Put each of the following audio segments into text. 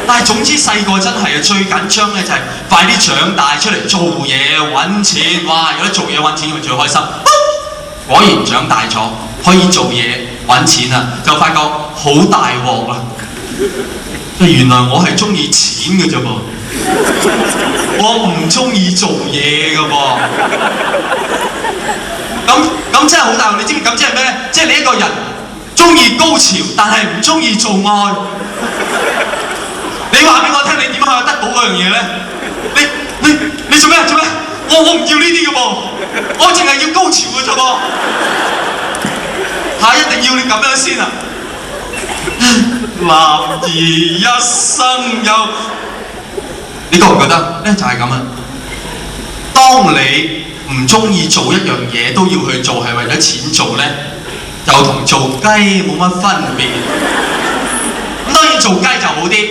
但係總之細個真係最緊張咧就係快啲長大出嚟做嘢揾錢，哇！有得做嘢揾錢咪最開心。果然長大咗可以做嘢揾錢啦，就發覺好大鑊啦！原來我係中意錢嘅啫噃，我唔中意做嘢嘅噃。咁真係好大鑊！你知唔知咁即係咩咧？即係你一個人中意高潮，但係唔中意做愛。你話俾我聽，你點樣得到嗰樣嘢咧？你做咩？我唔要呢啲嘅噃，我淨係要高潮嘅啫噃。一定要你咁樣先啊！男兒一生有，你覺唔覺得咧？就係咁啊！當你唔中意做一樣嘢都要去做，係為咗錢做咧，就同做雞冇乜分別。咁當然做雞就好啲。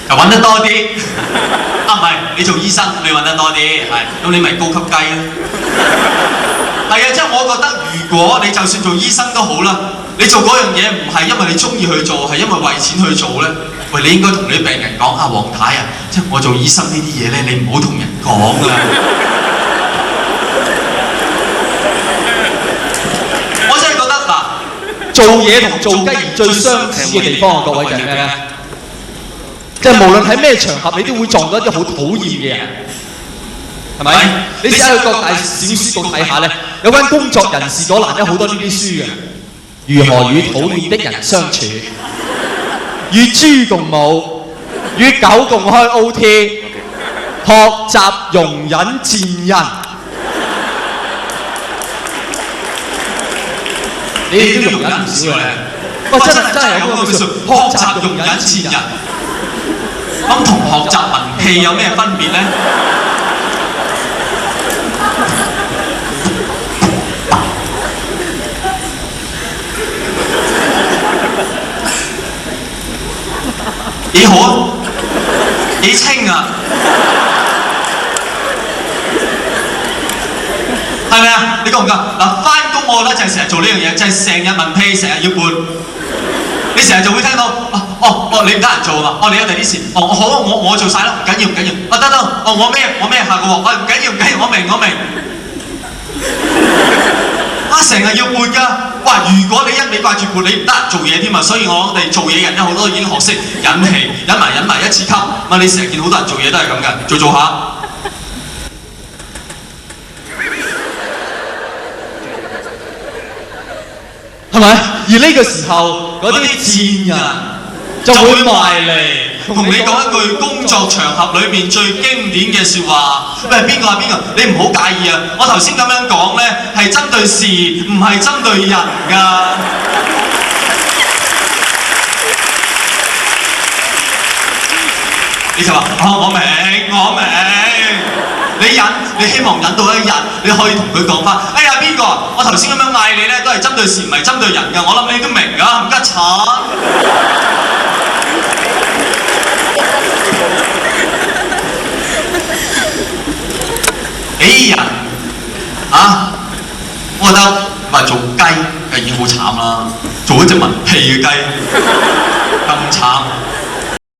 又揾得多啲，唔係你做醫生你揾得多啲，係咁你咪高級雞咯。係啊，即係我覺得如果你就算做醫生都好啦，你做嗰樣嘢唔係因為你中意去做，係因為為錢去做咧，喂你應該同你病人講啊，黃太啊，即係我做醫生呢啲嘢咧，你唔好同人講啊。我真係覺得嗱，做嘢同做雞最相似嘅地方啊，各位就係咩咧？即係無論喺咩場合，你都會撞到一啲好討厭嘅人，係咪？你試下去各大小書局睇下咧，有關工作人士嗰欄咧好多呢啲書嘅，如何與討厭的人相處，與豬共舞，與狗共開 OT， 學習容忍賤人。你哋都容忍唔少嘅，哇！真係有嗰個叫做學習容忍賤人。咁同學習文氣有咩分別咧？幾好啊，幾清啊，係咪啊？你覺唔覺？嗱，返工我覺得就係成日做呢樣嘢，就係成日問屁，成日要撥。你成日就會聽到你唔得閒做啊嘛，你有第啲事，好，我做晒啦，唔緊要，得，我咩下個鑊，唔緊要，我明。成日要撥㗎，哇！如果你一味掛住撥，你唔得閒做嘢添啊，所以我哋做嘢人咧好多已經學識忍氣，忍埋一次級，你成日見好多人做嘢都係咁嘅，做下。係咪？而呢個時候，嗰啲賤人就會埋嚟同你講一句工作場合裏面最經典嘅説話。喂，邊個？你唔好介意啊！我頭先咁樣講咧，係針對事，唔係針對人㗎。你就話我明。你希望忍到一日，你可以同佢講翻，哎呀邊個？我頭先咁樣嗌你咧，都係針對事唔係針對人㗎。我諗你都明㗎，冚家鏟。人啊，我覺得做雞已經好慘啦，做一隻聞屁嘅雞更慘。